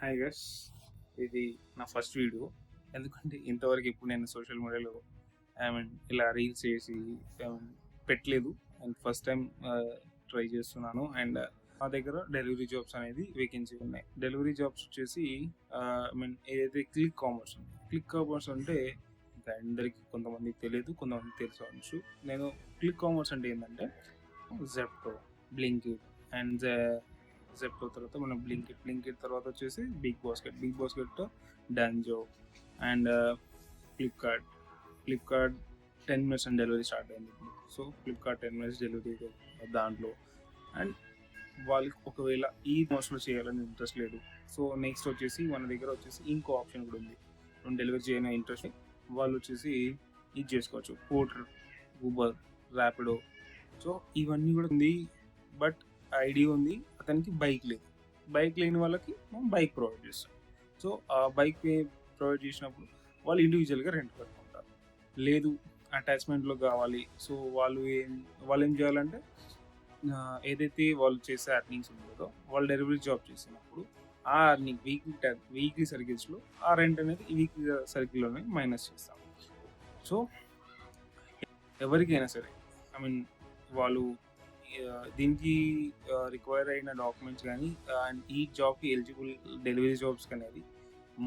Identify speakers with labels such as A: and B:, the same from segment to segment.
A: Hi గస్, ఇది నా first video. ఎందుకంటే ఇంతవరకు ఇప్పుడు నేను సోషల్ మీడియాలో ఇలా రీల్స్ చేసి పెట్టలేదు. అండ్ ఫస్ట్ టైం ట్రై చేస్తున్నాను. అండ్ మా దగ్గర డెలివరీ జాబ్స్ అనేది వేకెన్సీ ఉన్నాయి. డెలివరీ జాబ్స్ వచ్చేసి ఏదైతే క్లిక్ కామర్స్ అంటే ఇంకా అందరికి కొంతమందికి తెలియదు, కొంతమందికి తెలుసు. నేను క్లిక్ కామర్స్ అంటే ఏంటంటే జెప్టో, బ్లింకిట్ అండ్ జెప్టో తర్వాత మనం బ్లింకిట్ తర్వాత వచ్చేసి Big Basket Dunzo and Flipkart 10 minutes and delivery start అయింది ఇప్పుడు. సో ఫ్లిప్కార్ట్ 10 minutes డెలివరీ దాంట్లో. అండ్ వాళ్ళకి ఒకవేళ ఈ మోస్ట్లో చేయాలని ఇంట్రెస్ట్ లేదు, సో నెక్స్ట్ వచ్చేసి మన దగ్గర వచ్చేసి ఇంకో ఆప్షన్ కూడా ఉంది. డెలివరీ చేయని ఇంట్రెస్ట్ వాళ్ళు వచ్చేసి ఇది చేసుకోవచ్చు, పోర్టర్, ఊబర్, ర్యాపిడో. సో ఇవన్నీ కూడా ఉంది. బట్ ఐడియా ఉంది, అతనికి బైక్ లేని వాళ్ళకి మనం బైక్ ప్రొవైడ్ చేస్తాం. సో ఆ బైక్ ప్రొవైడ్ చేసినప్పుడు వాళ్ళు ఇండివిజువల్గా రెంట్ పెట్టుకుంటారు. లేదు అటాచ్మెంట్లో కావాలి, సో వాళ్ళు ఏం చేయాలంటే ఏదైతే వాళ్ళు చేసే అర్నింగ్స్ ఉంటుందో వాళ్ళు డెలివరీ జాబ్ చేసినప్పుడు ఆ అర్నింగ్ వీక్లీ సర్కిల్స్లో ఆ రెంట్ అనేది వీక్లీ సర్కిల్లోనే మైనస్ చేస్తాం. సో ఎవరికైనా సరే వాళ్ళు దీనికి రిక్వైర్ అయిన డాక్యుమెంట్స్ కానీ అండ్ ఈ జాబ్కి ఎలిజిబుల్ డెలివరీ జాబ్స్కి అనేది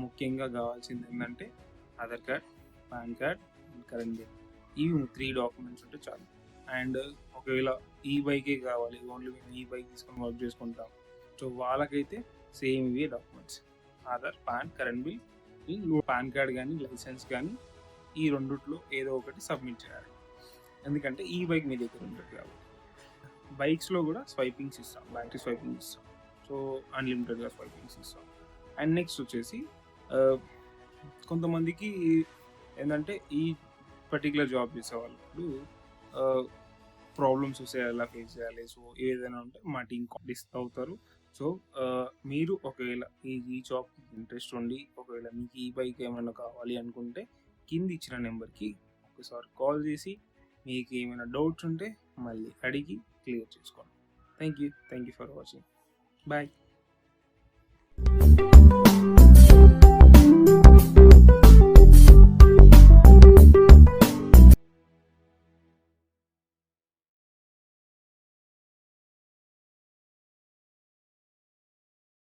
A: ముఖ్యంగా కావాల్సింది ఏంటంటే Aadhaar card, pan card, current bill. ఇవి 3 డాక్యుమెంట్స్ ఉంటే చాలు. అండ్ ఒకవేళ ఈ బైకే కావాలి, ఓన్లీ మేము ఈ బైక్ తీసుకొని వర్క్ చేసుకుంటాం, సో వాళ్ళకైతే సేమ్ ఇవే documents, Aadhaar, pan, current bill. Pan card కానీ లైసెన్స్ కానీ ఈ రెండిట్లో ఏదో ఒకటి సబ్మిట్ చేయాలి. ఎందుకంటే ఈ బైక్ మీ దగ్గర ఉంటుంది కాబట్టి. బైక్స్లో కూడా స్వైపింగ్స్ ఇస్తాం, బ్యాటరీ స్వైపింగ్ ఇస్తాం. సో అన్లిమిటెడ్గా స్వైపింగ్స్ ఇస్తాం. అండ్ నెక్స్ట్ వచ్చేసి కొంతమందికి ఏంటంటే ఈ పర్టికులర్ జాబ్ చేసే వాళ్ళు ప్రాబ్లమ్స్ వస్తే ఎలా ఫేస్ చేయాలి, సో ఏదైనా ఉంటే మా టీం కాంటాక్ట్ అవుతారు. సో మీరు ఒకవేళ ఈ జాబ్కి ఇంట్రెస్ట్ ఉండి ఒకవేళ మీకు ఈ బైక్ ఏమైనా కావాలి అనుకుంటే కింద ఇచ్చిన నెంబర్కి ఒకసారి కాల్ చేసి మీకు ఏమైనా డౌట్స్ ఉంటే మళ్ళీ అడిగి క్లియర్ చేసుకోండి. Thank you for watching. Bye.